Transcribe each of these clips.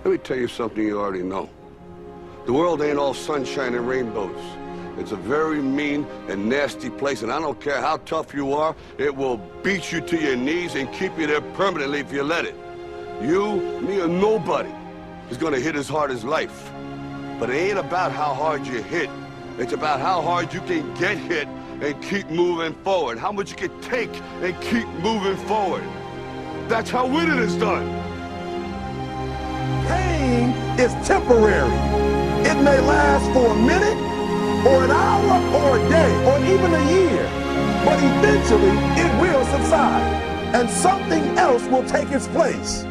Let me tell you something you already know. The world ain't all sunshine and rainbows. It's a very mean and nasty place, and I don't care how tough you are, it will beat you to your knees and keep you there permanently if you let it. You, me, or nobody is gonna hit as hard as life. But it ain't about how hard you hit. It's about how hard you can get hit and keep moving forward. How much you can take and keep moving forward. That's how winning is done. Pain is temporary. It may last for a minute, or an hour, or a day, or even a year. But eventually, it will subside, and something else will take its place.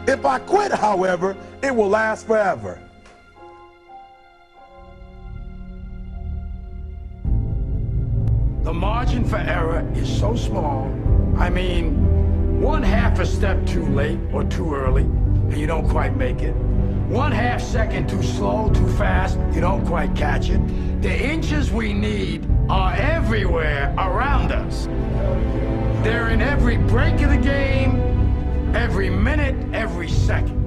If I quit, however, it will last forever. The margin for error is so small. I mean, 1/2 a step too late or too early, and you don't quite make it. 1/2 second too slow, too fast, you don't quite catch it. The inches we need are everywhere around us. They're in every break of the game, every minute, every second.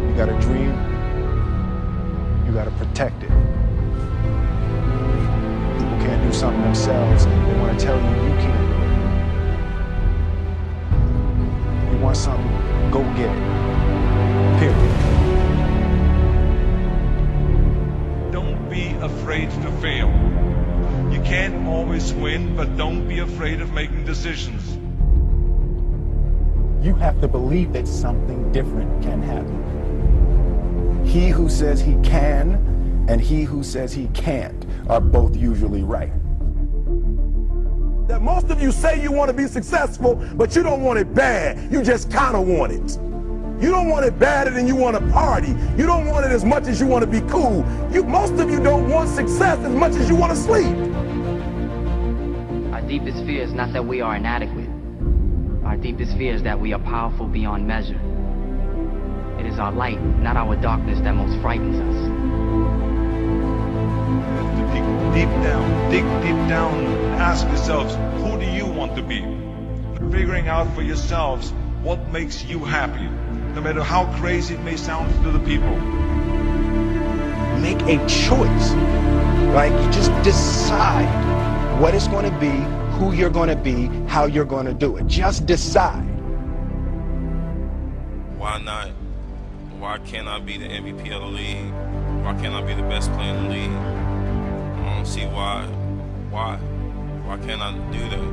You got a dream, you got to protect it. People can't do something themselves, they want to tell you you can't do it. You want something, go get it. Period. Don't be afraid to fail. You can't always win, but don't be afraid of making decisions. You have to believe that something different can happen. He who says he can and he who says he can't are both usually right. That most of you say you want to be successful, but you don't want it bad. You just kind of want it. You don't want it badder than you want to party. You don't want it as much as you want to be cool. Most of you don't want success as much as you want to sleep. Our deepest fear is not that we are inadequate. Our deepest fear is that we are powerful beyond measure. It is our light, not our darkness, that most frightens us. You have to dig deep down, ask yourselves, who do you want to be? Figuring out for yourselves what makes you happy, no matter how crazy it may sound to the people. Make a choice. Like, you just decide what it's going to be, who you're going to be, how you're going to do it. Just decide. Why not? Why can't I be the MVP of the league? Why can't I be the best player in the league? I don't see why. Why can't I do that?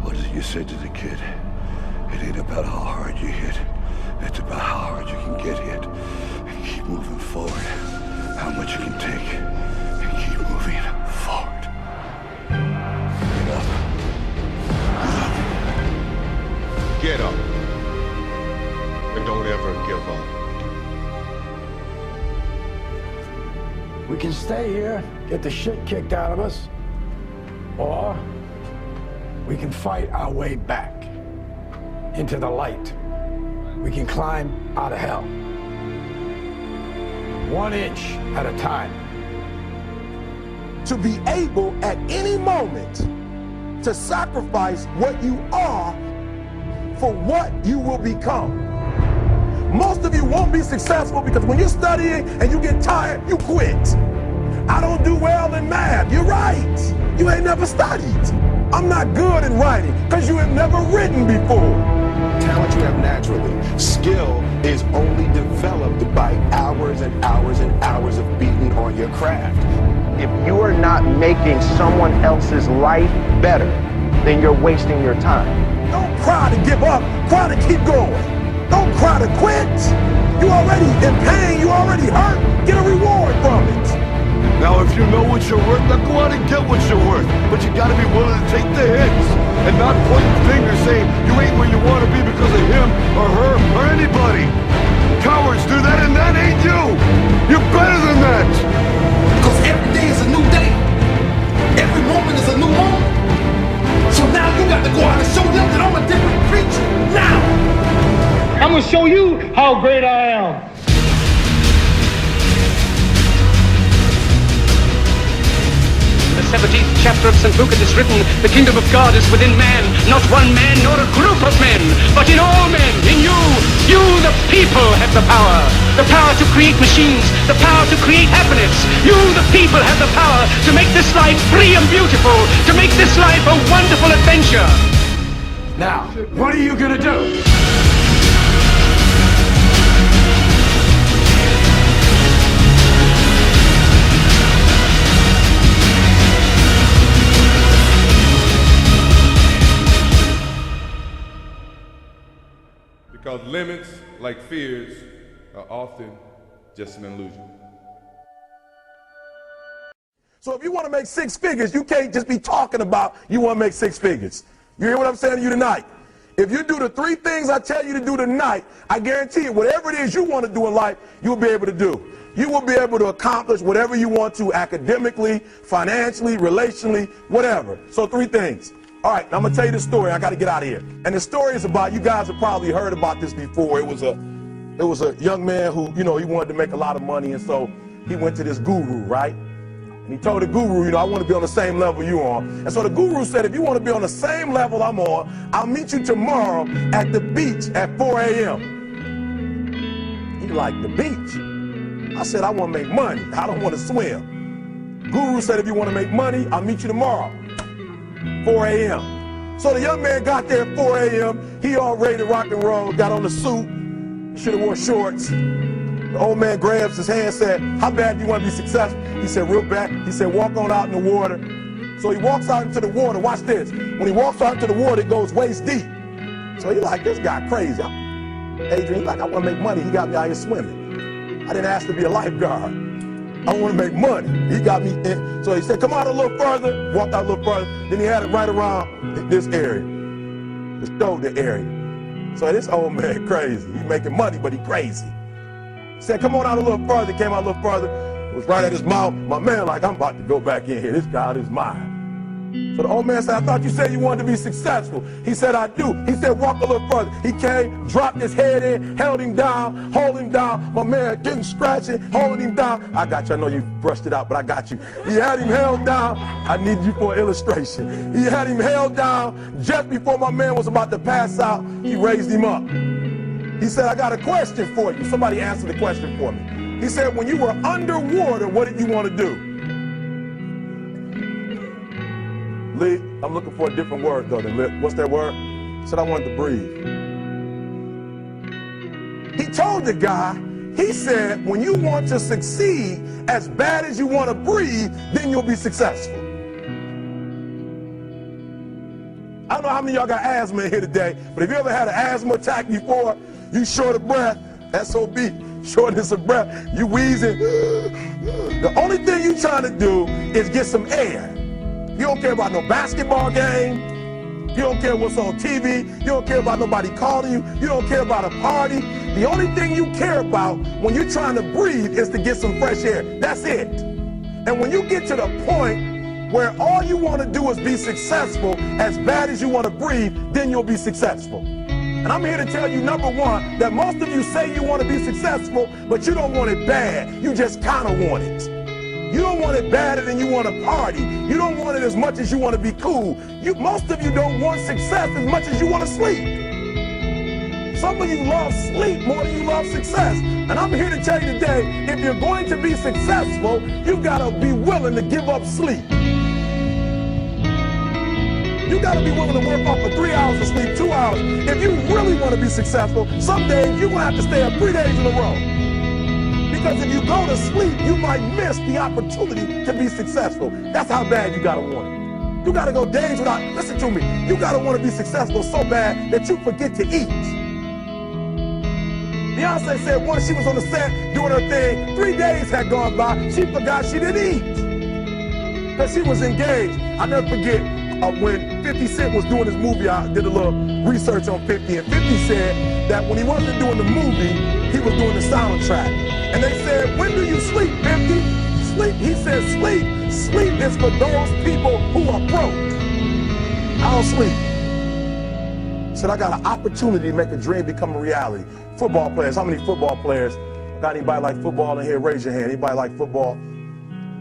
What is it you said to the kid? It ain't about how hard you hit. It's about how hard you can get hit and keep moving forward. How much you can take and keep moving forward. Get up. Get up. And don't ever give up. We can stay here, get the shit kicked out of us, or we can fight our way back into the light. We can climb out of hell. 1 inch at a time. To be able at any moment to sacrifice what you are for what you will become. Most of you won't be successful because when you're studying and you get tired, you quit. I don't do well in math. You're right. You ain't never studied. I'm not good in writing because you have never written before. Talent you have naturally. Skill is only developed by hours and hours and hours of beating on your craft. If you are not making someone else's life better, then you're wasting your time. Don't cry to give up. Cry to keep going. Don't cry to quit. You already in pain. You already hurt. Get a reward from it. Now, if you know what you're worth, now go out and get what you're worth. But you gotta be willing to take the hits and not point fingers saying you ain't where you want to be because of him or her or anybody. Cowards do that, and that ain't you. You're better than that. Because every day is a new day. Every moment is a new moment. So now you got to go out and show them show you how great I am. In the 17th chapter of St. Luke it is written, the kingdom of God is within man, not one man nor a group of men, but in all men, in you. You, the people, have the power to create machines, the power to create happiness. You, the people, have the power to make this life free and beautiful, to make this life a wonderful adventure. Now, what are you gonna do? Because limits, like fears, are often just an illusion. So if you want to make 6 figures, you can't just be talking about you want to make 6 figures. You hear what I'm saying to you tonight? If you do the 3 things I tell you to do tonight, I guarantee you, whatever it is you want to do in life, you'll be able to do. You will be able to accomplish whatever you want to academically, financially, relationally, whatever. So 3 things. All right, now I'm gonna tell you the story. I gotta get out of here. And the story is about, you guys have probably heard about this before. It was a young man who, you know, he wanted to make a lot of money, and so he went to this guru, right? And he told the guru, you know, I want to be on the same level you on. And so the guru said, if you want to be on the same level I'm on, I'll meet you tomorrow at the beach at 4 a.m. He like, the beach? I said, I want to make money. I don't want to swim. Guru said, if you want to make money, I'll meet you tomorrow. 4 a.m. So the young man got there at 4 a.m. He all ready to rock and roll, got on the suit, should have wore shorts. The old man grabs his hand, said, how bad do you want to be successful? He said, real bad. He said, walk on out in the water. So he walks out into the water. Watch this. When he walks out into the water, it goes waist deep. So he's like, this guy crazy. Adrian, he's like, I want to make money. He got me out here swimming. I didn't ask to be a lifeguard. I want to make money. He got me in. So he said, come out a little further. Walked out a little further. Then he had it right around this area, the shoulder area. So this old man crazy. He making money, but he crazy. He said, come on out a little further. Came out a little further. It was right at his mouth. My man like, I'm about to go back in here. This God is mine. So the old man said, I thought you said you wanted to be successful. He said, I do. He said, walk a little further. He came, dropped his head in, held him down, hold him down. My man getting scratching, holding him down. I got you. I know you brushed it out, but I got you. He had him held down. I need you for an illustration. He had him held down. Just before my man was about to pass out, he raised him up. He said, I got a question for you. Somebody answer the question for me. He said, when you were underwater, what did you want to do? Lee, I'm looking for a different word though than lip. What's that word? He said, I wanted to breathe. He told the guy, he said, when you want to succeed as bad as you want to breathe, then you'll be successful. I don't know how many of y'all got asthma in here today, but if you ever had an asthma attack before, you short of breath, SOB, shortness of breath, you wheezing. The only thing you trying to do is get some air. You don't care about no basketball game. You don't care what's on TV. You don't care about nobody calling you. You don't care about a party. The only thing you care about when you're trying to breathe is to get some fresh air. That's it. And when you get to the point where all you want to do is be successful as bad as you want to breathe, then you'll be successful. And I'm here to tell you, number one, that most of you say you want to be successful, but you don't want it bad. You just kind of want it. You don't want it badder than you want to party. You don't want it as much as you want to be cool. Most of you don't want success as much as you want to sleep. Some of you love sleep more than you love success. And I'm here to tell you today, if you're going to be successful, you've got to be willing to give up sleep. You got to be willing to work off for 3 hours of sleep, 2 hours. If you really want to be successful, some days you're going to have to stay up 3 days in a row. Because if you go to sleep, you might miss the opportunity to be successful. That's how bad you gotta want it. You gotta go days without, listen to me, you gotta want to be successful so bad that you forget to eat. Beyonce said once she was on the set doing her thing, 3 days had gone by, she forgot she didn't eat. Because she was engaged. I'll never forget when 50 Cent was doing his movie, I did a little research on 50, and 50 said that when he wasn't doing the movie, he was doing the soundtrack. And they said, when do you sleep, 50? Sleep, he said, sleep. Sleep is for those people who are broke. I don't sleep. Said, I got an opportunity to make a dream become a reality. Football players, how many football players? Got anybody like football in here? Raise your hand. Anybody like football?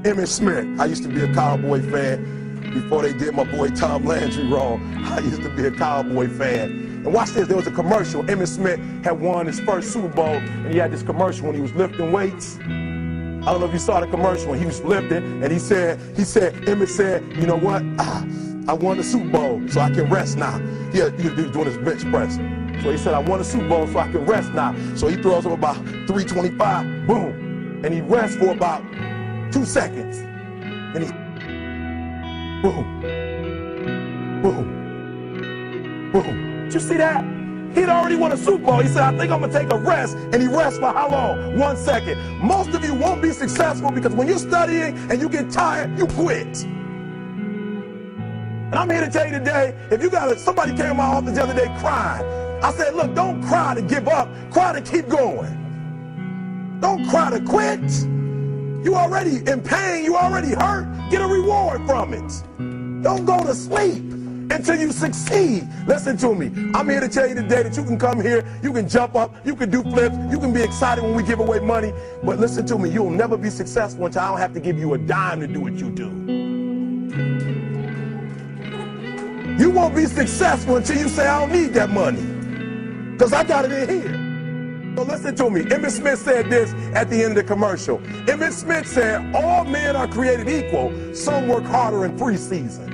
Emmitt Smith. I used to be a Cowboy fan before they did my boy Tom Landry wrong. I used to be a Cowboy fan. And watch this, there was a commercial. Emmitt Smith had won his first Super Bowl, and he had this commercial when he was lifting weights. I don't know if you saw the commercial when he was lifting, and Emmitt said, you know what? I won the Super Bowl, so I can rest now. He was doing his bench press. So he said, I won the Super Bowl, so I can rest now. So he throws up about 325, boom. And he rests for about 2 seconds. And he, boom, boom, boom. Did you see that? He'd already won a Super Bowl. He said, I think I'm gonna take a rest. And he rests for how long? 1 second. Most of you won't be successful because when you're studying and you get tired, you quit. And I'm here to tell you today, if you got somebody came to my office the other day crying. I said, look, don't cry to give up. Cry to keep going. Don't cry to quit. You already in pain. You already hurt. Get a reward from it. Don't go to sleep until you succeed. Listen to me. I'm here to tell you today that you can come here, you can jump up, you can do flips, you can be excited when we give away money. But listen to me, you'll never be successful until I don't have to give you a dime to do what you do. You won't be successful until you say, I don't need that money. Because I got it in here. So listen to me. Emmitt Smith said this at the end of the commercial. Emmitt Smith said, all men are created equal. Some work harder in preseason.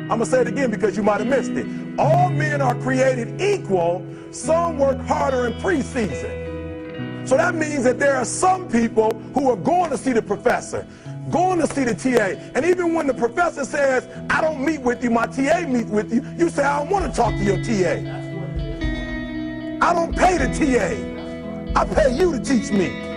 I'm going to say it again because you might have missed it. All men are created equal. Some work harder in preseason. So that means that there are some people who are going to see the professor, going to see the TA. And even when the professor says, I don't meet with you, my TA meets with you, you say, I don't want to talk to your TA. I don't pay the TA. I pay you to teach me.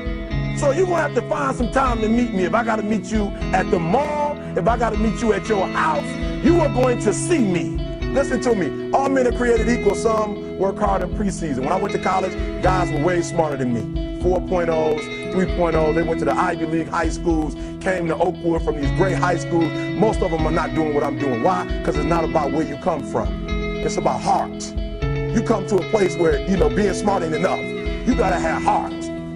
So you're going to have to find some time to meet me. If I got to meet you at the mall, if I got to meet you at your house, you are going to see me. Listen to me. All men are created equal. Some work hard in preseason. When I went to college, guys were way smarter than me. 4.0s, 3.0s. They went to the Ivy League high schools, came to Oakwood from these great high schools. Most of them are not doing what I'm doing. Why? Because it's not about where you come from. It's about heart. You come to a place where, you know, being smart ain't enough. You gotta have heart.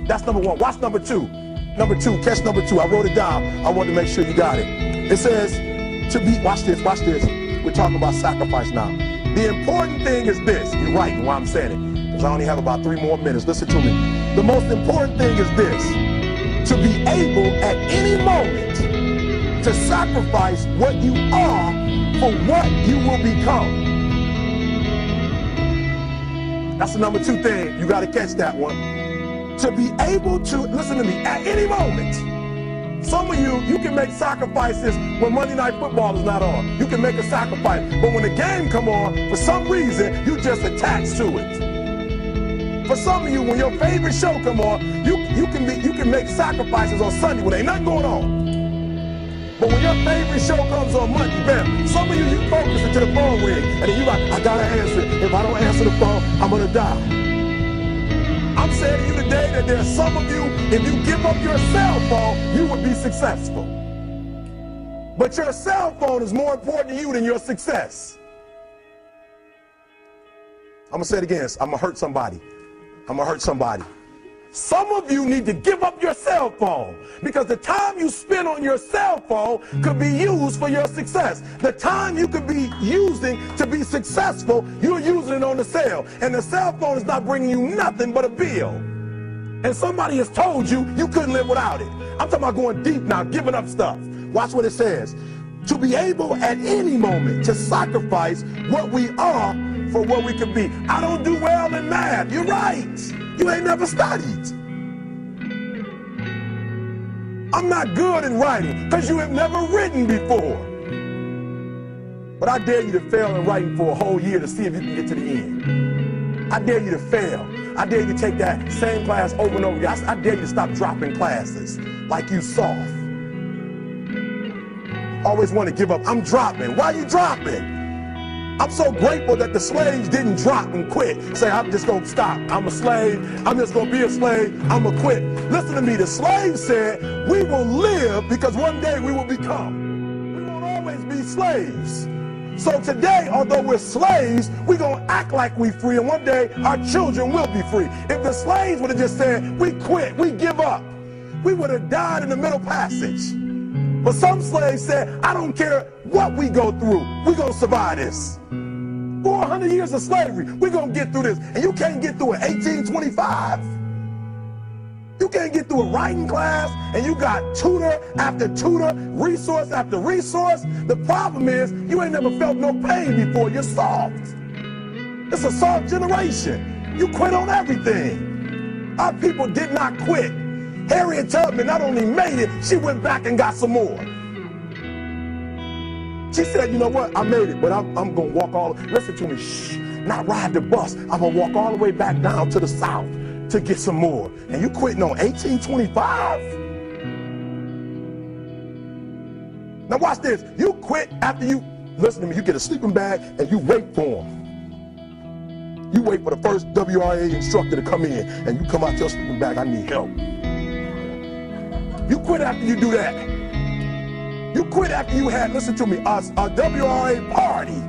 That's number one. Watch number two. Number two, catch number two. I wrote it down. I wanted to make sure you got it. It says to be, watch this. We're talking about sacrifice now. The important thing is this. You're right while I'm saying it, because I only have about 3 more minutes. Listen to me. The most important thing is this. To be able at any moment to sacrifice what you are for what you will become. That's the number 2 thing. You got to catch that one. To be able to, listen to me, at any moment. Some of you can make sacrifices when Monday Night Football is not on. You can make a sacrifice. But when the game come on, for some reason, you just attached to it. For some of you, when your favorite show come on, you can make sacrifices on Sunday when ain't nothing going on. But when your favorite show comes on Monday, bam, some of you focus until the phone rings, and then you like, I gotta answer it. If I don't answer the phone, I'm gonna die. I'm saying to you today that there are some of you, if you give up your cell phone, you would be successful. But your cell phone is more important to you than your success. I'm gonna say it again. I'm gonna hurt somebody. I'm gonna hurt somebody. Some of you need to give up your cell phone because the time you spend on your cell phone could be used for your success. The time you could be using to be successful, you're using it on the cell. And the cell phone is not bringing you nothing but a bill. And somebody has told you you couldn't live without it. I'm talking about going deep now, giving up stuff. Watch what it says. To be able at any moment to sacrifice what we are for what we could be. I don't do well in math. You're right. You ain't never studied. I'm not good in writing because you have never written before. But I dare you to fail in writing for a whole year to see if you can get to the end. I dare you to fail. I dare you to take that same class over and over again. I dare you to stop dropping classes like you soft. Always want to give up. I'm dropping. Why are you dropping? I'm so grateful that the slaves didn't drop and quit. Say, I'm just going to stop. I'm a slave. I'm just going to be a slave. I'm going to quit. Listen to me. The slaves said, we will live because one day we will become. We won't always be slaves. So today, although we're slaves, we're going to act like we're free, and one day our children will be free. If the slaves would have just said, we quit, we give up, we would have died in the Middle Passage. But some slaves said, I don't care what we go through, we're going to survive this. 400 years of slavery, we're going to get through this. And you can't get through it 1825. You can't get through a writing class, and you got tutor after tutor, resource after resource. The problem is, you ain't never felt no pain before. You're soft. It's a soft generation. You quit on everything. Our people did not quit. Harriet Tubman not only made it, she went back and got some more. She said, you know what, I made it, but I'm going to walk all, listen to me, shh, not ride the bus. I'm going to walk all the way back down to the South to get some more. And you quitting on 1825? Now watch this. You quit after you, listen to me, you get a sleeping bag and you wait for them. You wait for the first WRA instructor to come in and you come out your sleeping bag, I need help. You quit after you do that. You quit after you had, listen to me, a WRA party.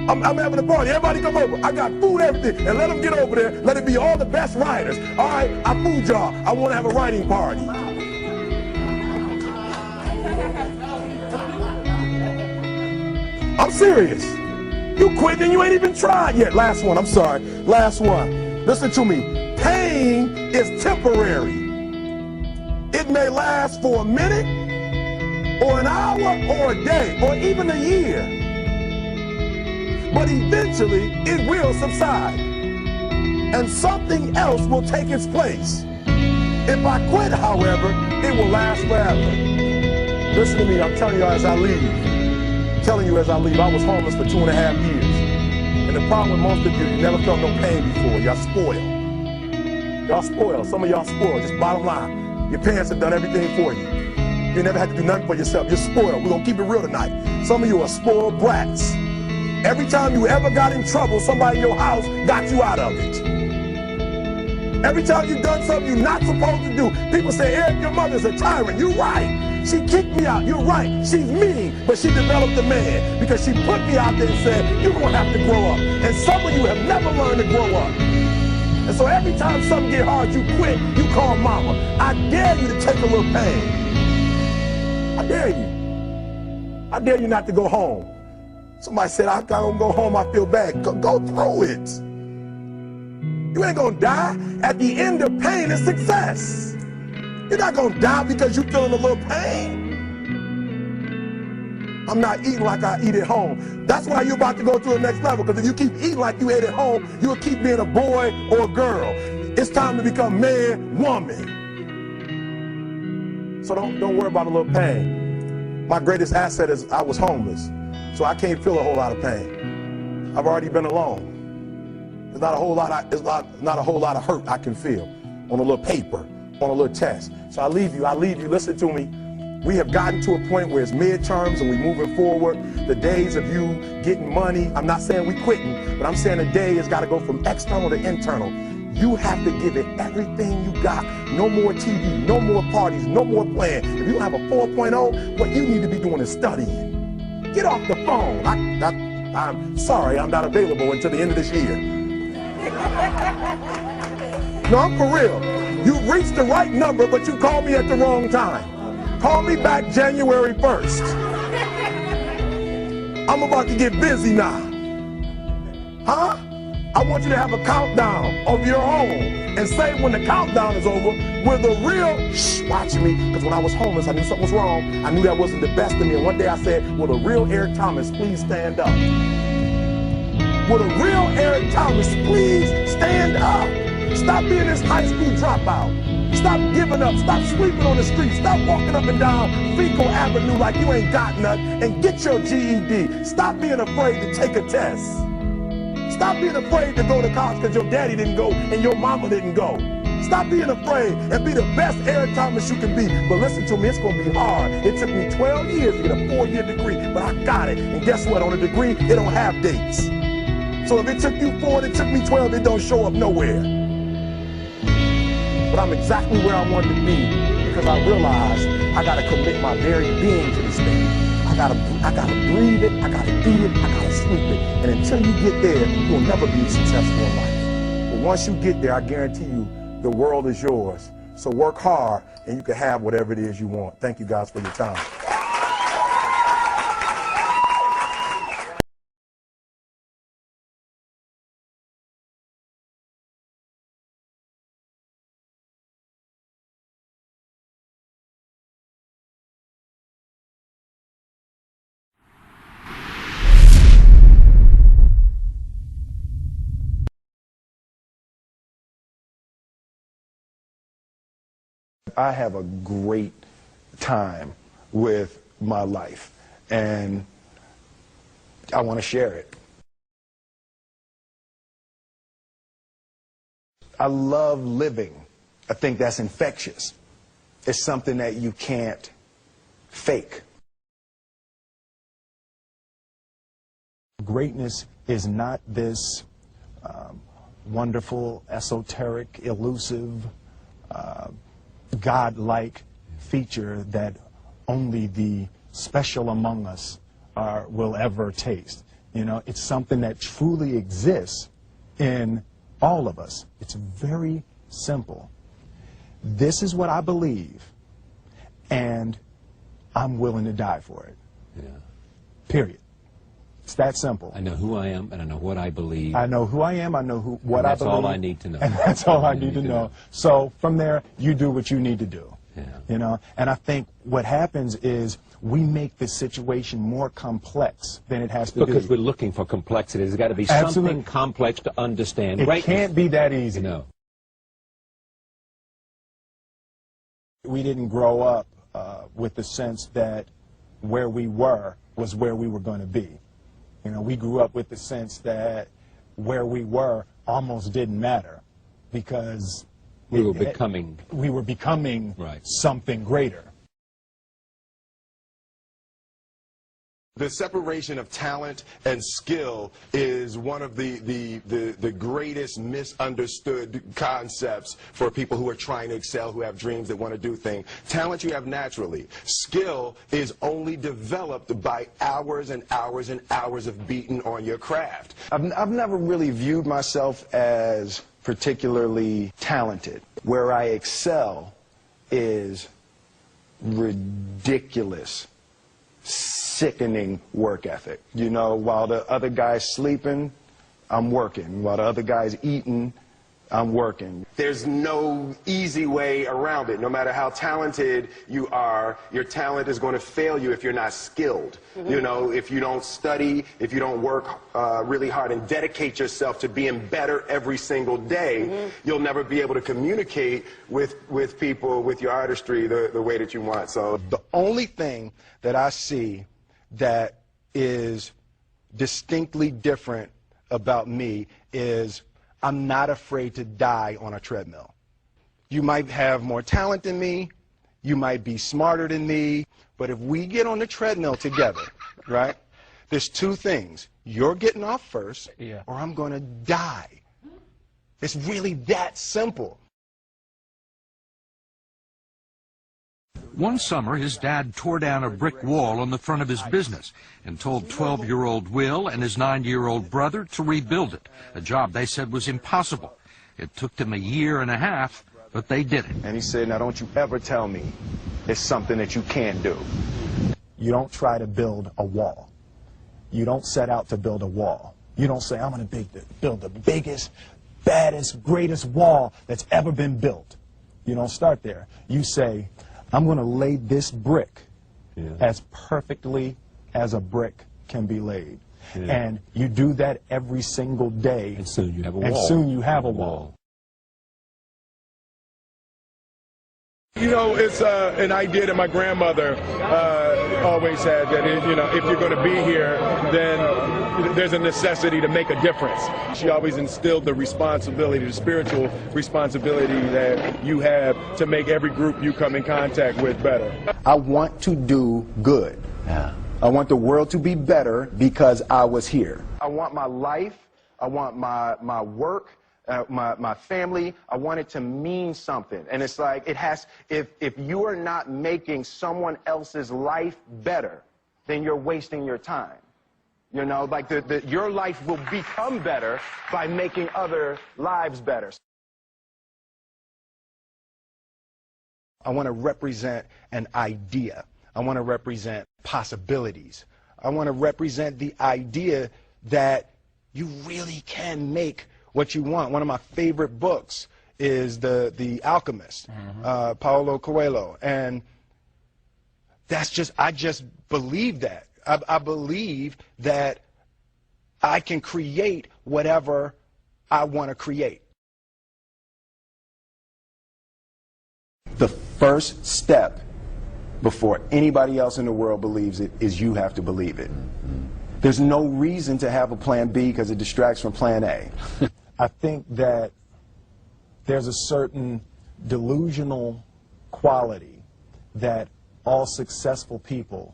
I'm having a party. Everybody come over. I got food, everything. And let them get over there. Let it be all the best writers. All right, I fooled y'all. I want to have a writing party. I'm serious. You quit and you ain't even tried yet. Last one, I'm sorry. Last one. Listen to me. Pain is temporary. It may last for a minute, or an hour, or a day, or even a year. But eventually, it will subside. And something else will take its place. If I quit, however, it will last forever. Listen to me, I'm telling you as I leave. I'm telling you as I leave, I was homeless for 2.5 years. And the problem with most of you never felt no pain before. Y'all spoiled. Y'all spoiled. Some of y'all spoiled, just bottom line. Your parents have done everything for you. You never had to do nothing for yourself. You're spoiled. We're going to keep it real tonight. Some of you are spoiled brats. Every time you ever got in trouble, somebody in your house got you out of it. Every time you've done something you're not supposed to do, people say, Eric, your mother's a tyrant. You're right. She kicked me out. You're right. She's mean, but she developed a man because she put me out there and said, you're going to have to grow up. And some of you have never learned to grow up. And so every time something get hard, you quit, you call mama. I dare you to take a little pain. I dare you. I dare you not to go home. Somebody said, I don't go home, I feel bad. Go through it. You ain't gonna die. At the end of pain is success. You're not gonna die because you're feeling a little pain. I'm not eating like I eat at home. That's why you're about to go to the next level, because if you keep eating like you ate at home, you'll keep being a boy or a girl. It's time to become man, woman. So don't worry about a little pain. My greatest asset is I was homeless, so I can't feel a whole lot of pain. I've already been alone. There's not a whole lot of hurt I can feel on a little paper, on a little test. So I leave you, listen to me. We have gotten to a point where it's midterms and we're moving forward. The days of you getting money, I'm not saying we quitting, but I'm saying the day has got to go from external to internal. You have to give it everything you got. No more TV, no more parties, no more playing. If you don't have a 4.0, what you need to be doing is studying. Get off the phone. I'm sorry, I'm not available until the end of this year. No, I'm for real. You reached the right number, but you called me at the wrong time. Call me back January 1st. I'm about to get busy now. Huh? I want you to have a countdown of your own and say when the countdown is over, will the real, watch me, because when I was homeless, I knew something was wrong. I knew that wasn't the best of me. And one day I said, will the real Eric Thomas please stand up? Will the real Eric Thomas please stand up? Stop being this high school dropout. Stop giving up. Stop sleeping on the street. Stop walking up and down Fecal Avenue like you ain't got nothing, and get your GED. Stop being afraid to take a test. Stop being afraid to go to college because your daddy didn't go and your mama didn't go. Stop being afraid and be the best Eric Thomas you can be. But listen to me, it's going to be hard. It took me 12 years to get a 4-year degree, but I got it. And guess what? On a degree, it don't have dates. So if it took you 4 and it took me 12, it don't show up nowhere. But I'm exactly where I wanted to be because I realized I got to commit my very being to this thing. I gotta breathe it, I gotta eat it, I gotta sleep it. And until you get there, you'll never be successful in life. But once you get there, I guarantee you, the world is yours. So work hard, and you can have whatever it is you want. Thank you guys for your time. I have a great time with my life, and I want to share it. I love living. I think that's infectious. It's something that you can't fake. Greatness is not this wonderful, esoteric, elusive, God-like feature that only the special among us will ever taste. You know, it's something that truly exists in all of us. It's very simple. This is what I believe, and I'm willing to die for it. Yeah. Period. It's that simple. I know who I am, and I know what I believe. I know who I am, I know what I believe. That's all I need to know. And that's all I need to know. So from there, you do what you need to do. Yeah. You know, and I think what happens is we make the situation more complex than it has to be. Because we're looking for complexity. There's got to be something complex to understand. It can't be that easy. No. We didn't grow up with the sense that where we were was where we were going to be. You know, we grew up with the sense that where we were almost didn't matter because we were becoming right. Something greater. The separation of talent and skill is one of the greatest misunderstood concepts for people who are trying to excel, who have dreams that want to do things. Talent you have naturally. Skill is only developed by hours and hours and hours of beating on your craft. I've never really viewed myself as particularly talented. Where I excel is ridiculous, sickening work ethic. You know, while the other guy's sleeping, I'm working. While the other guy's eating, I'm working. There's no easy way around it. No matter how talented you are, your talent is going to fail you if you're not skilled. Mm-hmm. You know, if you don't study, if you don't work really hard and dedicate yourself to being better every single day, mm-hmm. you'll never be able to communicate with people, with your artistry, the way that you want. So the only thing that I see that is distinctly different about me is I'm not afraid to die on a treadmill. You might have more talent than me, you might be smarter than me, but if we get on the treadmill together, right, there's two things. You're getting off first, or I'm going to die. It's really that simple. One summer, his dad tore down a brick wall on the front of his business and told 12-year-old Will and his 9-year-old brother to rebuild it, a job they said was impossible. It took them a year and a half, but they did it. And he said, now don't you ever tell me it's something that you can't do. You don't try to build a wall. You don't set out to build a wall. You don't say, I'm going to build the biggest, baddest, greatest wall that's ever been built. You don't start there. You say, I'm going to lay this brick as perfectly as a brick can be laid. Yeah. And you do that every single day. And soon you have a wall. And soon you have a wall. You know, it's an idea that my grandmother always had, that you know, if you're going to be here, then there's a necessity to make a difference. She always instilled the responsibility, the spiritual responsibility that you have to make every group you come in contact with better. I want to do good. Yeah. I want the world to be better because I was here. I want my life, I want my work, my family, I want it to mean something. And it's like, it has, if you are not making someone else's life better, then you're wasting your time. You know, like your life will become better by making other lives better. I want to represent an idea. I want to represent possibilities. I want to represent the idea that you really can make what you want. One of my favorite books is The Alchemist, Paulo Coelho. And I just believe that. I believe that I can create whatever I want to create. The first step before anybody else in the world believes it is you have to believe it. There's no reason to have a plan B because it distracts from plan A. I think that there's a certain delusional quality that all successful people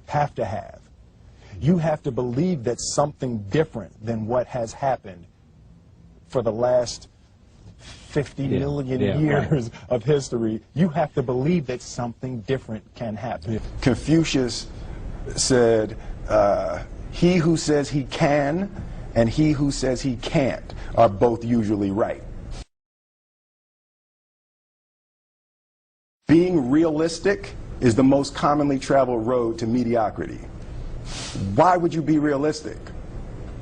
have to have. You have to believe that something different than what has happened for the last 50 million years of history. You have to believe that something different can happen. Confucius said, he who says he can and he who says he can't are both usually right. Being realistic is the most commonly traveled road to mediocrity. Why would you be realistic?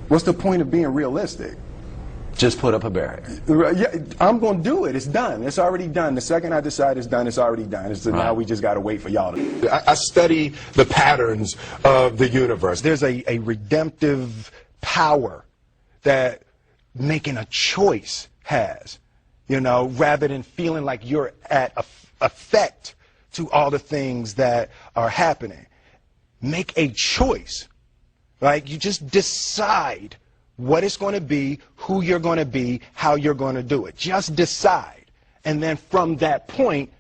What's the point of being realistic? Just put up a barrier. Yeah, I'm going to do it. It's done. It's already done. The second I decide it's done, it's already done. Now we just got to wait for y'all to. I study the patterns of the universe. There's a redemptive power that making a choice has, you know, rather than feeling like you're at effect to all the things that are happening. Make a choice. Like, you just decide what it's going to be, who you're going to be, how you're going to do it. Just decide. And then from that point,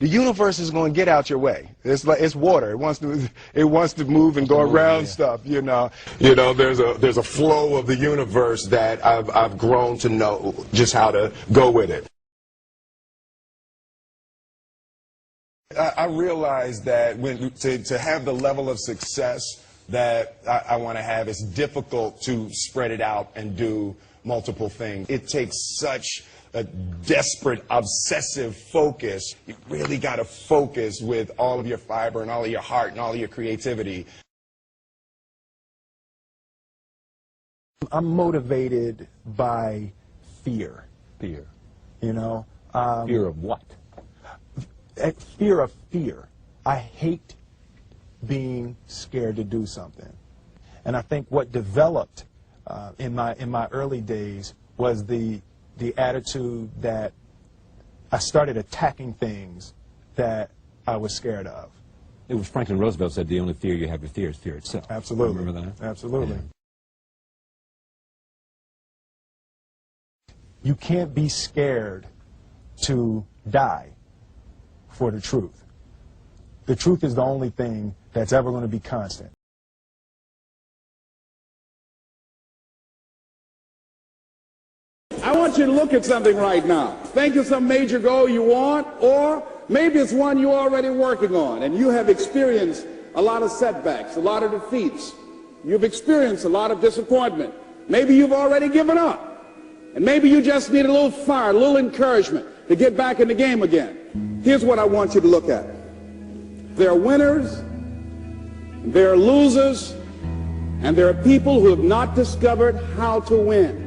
the universe is going to get out your way. It's like it's water. It wants to move and go around stuff, you know. You know, there's a flow of the universe that I've grown to know just how to go with it. I realize that to have the level of success that I want to have, it's difficult to spread it out and do multiple things. It takes such a desperate, obsessive focus. You really got to focus with all of your fiber and all of your heart and all of your creativity. I'm motivated by fear. Fear. You know? Fear of what? Fear of fear. I hate being scared to do something. And I think what developed in my early days was the attitude that I started attacking things that I was scared of. It was Franklin Roosevelt said the only fear you have to fear is fear itself. Absolutely. Remember that? Absolutely. Yeah. You can't be scared to die for the truth. The truth is the only thing that's ever going to be constant. I want you to look at something right now. Think of some major goal you want, or maybe it's one you're already working on, and you have experienced a lot of setbacks, a lot of defeats. You've experienced a lot of disappointment. Maybe you've already given up, and maybe you just need a little fire, a little encouragement to get back in the game again. Here's what I want you to look at. There are winners, there are losers, and there are people who have not discovered how to win.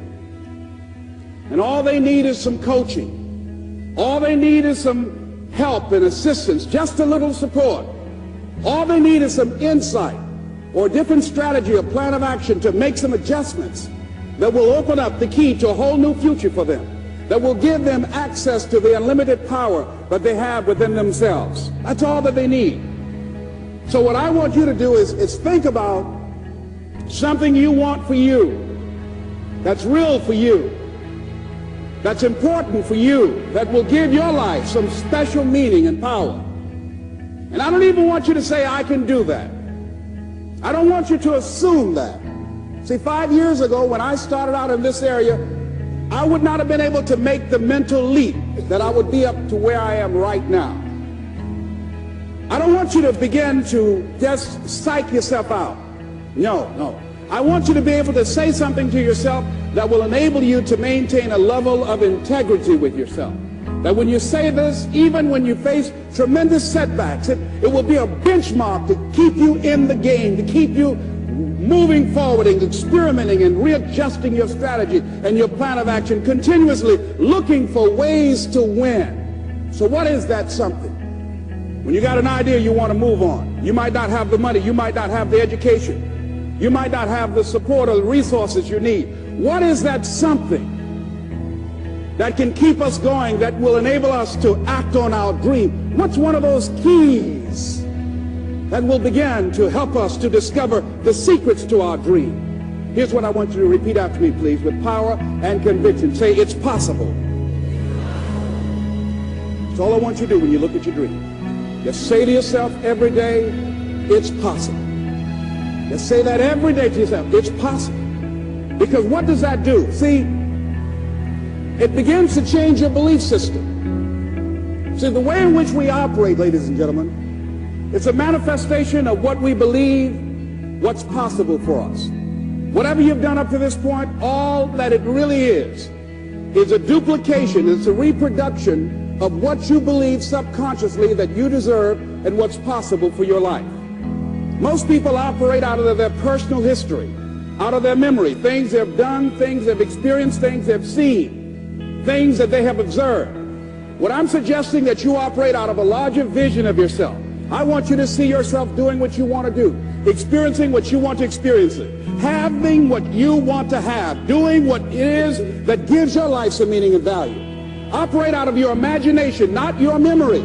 And all they need is some coaching. All they need is some help and assistance, just a little support. All they need is some insight or a different strategy or plan of action to make some adjustments that will open up the key to a whole new future for them, that will give them access to the unlimited power that they have within themselves. That's all that they need. So what I want you to do is think about something you want for you, that's real for you, that's important for you, that will give your life some special meaning and power. And I don't even want you to say, I can do that. I don't want you to assume that. See, 5 years ago when I started out in this area, I would not have been able to make the mental leap that I would be up to where I am right now. I don't want you to begin to just psych yourself out. No, no. I want you to be able to say something to yourself that will enable you to maintain a level of integrity with yourself. That when you say this, even when you face tremendous setbacks, it will be a benchmark to keep you in the game, to keep you moving forward and experimenting and readjusting your strategy and your plan of action, continuously looking for ways to win. So what is that something? When you got an idea you want to move on, you might not have the money, you might not have the education, you might not have the support or the resources you need. What is that something that can keep us going, that will enable us to act on our dream? What's one of those keys that will begin to help us to discover the secrets to our dream? Here's what I want you to repeat after me, please, with power and conviction. Say, it's possible. That's all I want you to do when you look at your dream. Just say to yourself every day, it's possible. Just say that every day to yourself, it's possible. Because what does that do? See, it begins to change your belief system. See, the way in which we operate, ladies and gentlemen, it's a manifestation of what we believe, what's possible for us. Whatever you've done up to this point, all that it really is a duplication, it's a reproduction of what you believe subconsciously that you deserve and what's possible for your life. Most people operate out of their personal history, out of their memory, things they've done, things they've experienced, things they've seen, things that they have observed. What I'm suggesting that you operate out of a larger vision of yourself. I want you to see yourself doing what you want to do, experiencing what you want to experience, having what you want to have, doing what it is that gives your life some meaning and value. Operate out of your imagination, not your memory.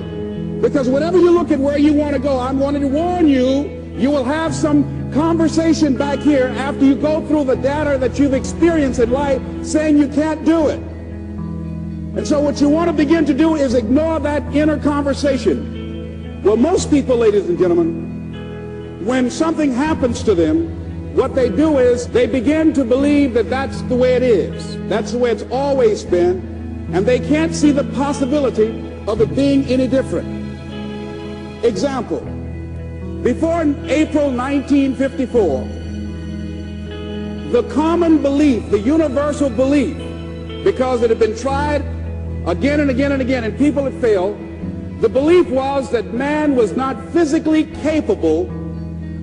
Because whenever you look at where you want to go, I'm wanting to warn you, you will have some conversation back here after you go through the data that you've experienced in life saying you can't do it. And so what you want to begin to do is ignore that inner conversation. Well, most people, ladies and gentlemen, when something happens to them, what they do is they begin to believe that that's the way it is. That's the way it's always been. And they can't see the possibility of it being any different. Example, before April 1954, the common belief, the universal belief, because it had been tried again and again and again and people had failed, the belief was that man was not physically capable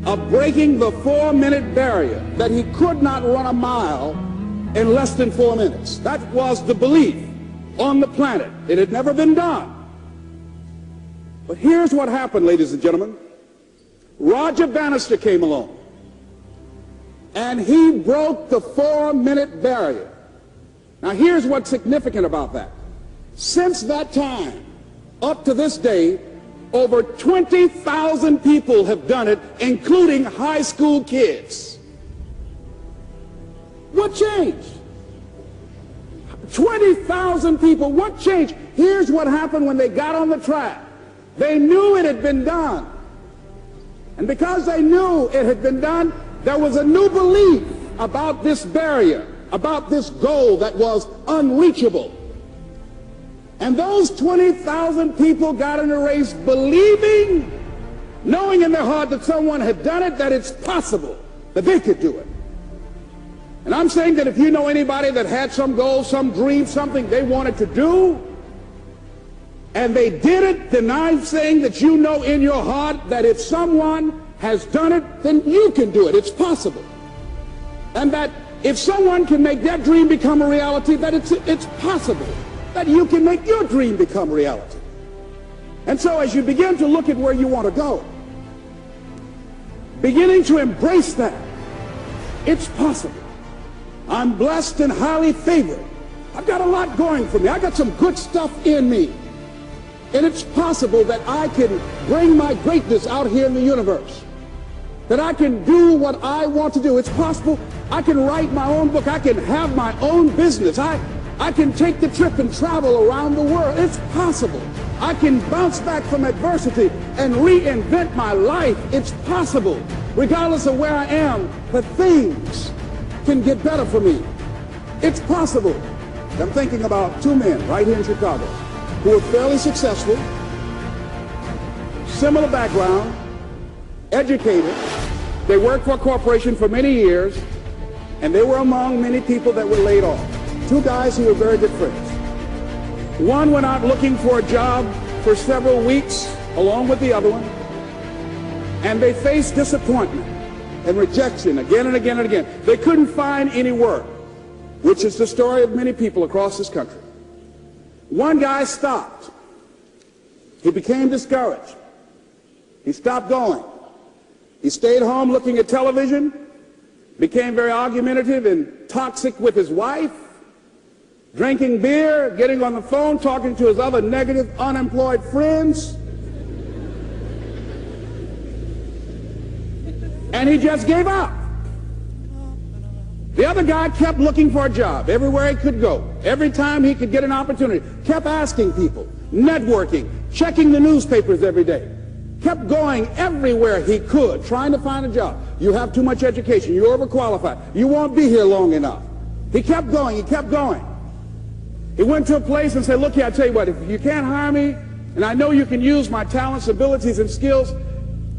of breaking the 4-minute barrier, that he could not run a mile in less than 4 minutes. That was the belief on the planet. It had never been done. But here's what happened, ladies and gentlemen. Roger Bannister came along, and he broke the 4-minute barrier. Now here's what's significant about that. Since that time, up to this day, over 20,000 people have done it, including high school kids. What changed? 20,000 people. What changed? Here's what happened when they got on the track. They knew it had been done. And because they knew it had been done, there was a new belief about this barrier, about this goal that was unreachable. And those 20,000 people got in a race believing, knowing in their heart that someone had done it, that it's possible, that they could do it. And I'm saying that if you know anybody that had some goal, some dream, something they wanted to do, and they did it, then I'm saying that you know in your heart that if someone has done it, then you can do it. It's possible. And that if someone can make their dream become a reality, that it's possible that you can make your dream become reality. And so as you begin to look at where you want to go, beginning to embrace that, it's possible. I'm blessed and highly favored. I've got a lot going for me. I got some good stuff in me. And it's possible that I can bring my greatness out here in the universe. That I can do what I want to do. It's possible I can write my own book. I can have my own business. I can take the trip and travel around the world. It's possible. I can bounce back from adversity and reinvent my life. It's possible. Regardless of where I am, the things can get better for me. It's possible. I'm thinking about two men right here in Chicago who were fairly successful, similar background, educated. They worked for a corporation for many years, and they were among many people that were laid off. Two guys who were very good friends. One went out looking for a job for several weeks along with the other one, and they faced disappointment and rejection again and again and again. They couldn't find any work, which is the story of many people across this country. One guy stopped. He became discouraged. He stopped going. He stayed home looking at television, became very argumentative and toxic with his wife, drinking beer, getting on the phone, talking to his other negative, unemployed friends. And he just gave up. The other guy kept looking for a job everywhere he could go. Every time he could get an opportunity, kept asking people, networking, checking the newspapers every day. Kept going everywhere he could, trying to find a job. You have too much education. You're overqualified. You won't be here long enough. He kept going. He kept going. He went to a place and said, look here, I tell you what, if you can't hire me, and I know you can use my talents, abilities, and skills,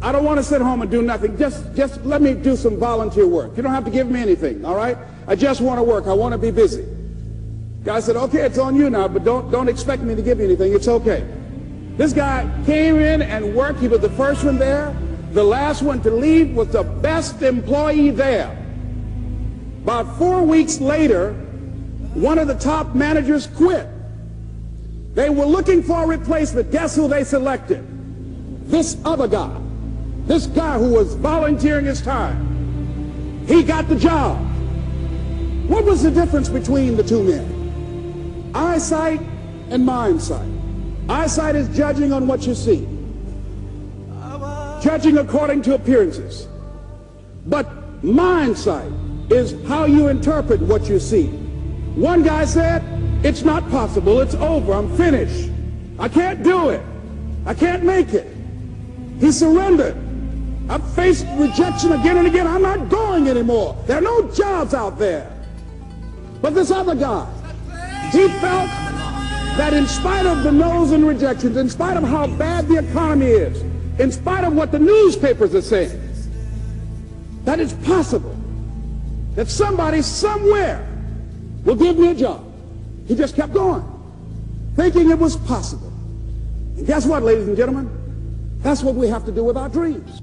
I don't want to sit home and do nothing. Just let me do some volunteer work. You don't have to give me anything, all right? I just want to work. I want to be busy. Guy said, okay, it's on you now, but don't expect me to give you anything. It's okay. This guy came in and worked. He was the first one there. The last one to leave was the best employee there. About 4 weeks later, one of the top managers quit. They were looking for a replacement. Guess who they selected? This other guy. This guy who was volunteering his time. He got the job. What was the difference between the two men? Eyesight and mindsight. Eyesight is judging on what you see, judging according to appearances. But mindsight is how you interpret what you see. One guy said, it's not possible, it's over, I'm finished. I can't do it. I can't make it. He surrendered. I've faced rejection again and again. I'm not going anymore. There are no jobs out there. But this other guy, he felt that in spite of the no's and rejections, in spite of how bad the economy is, in spite of what the newspapers are saying, that it's possible that somebody somewhere will give me a job. He just kept going, thinking it was possible. And guess what, ladies and gentlemen? That's what we have to do with our dreams.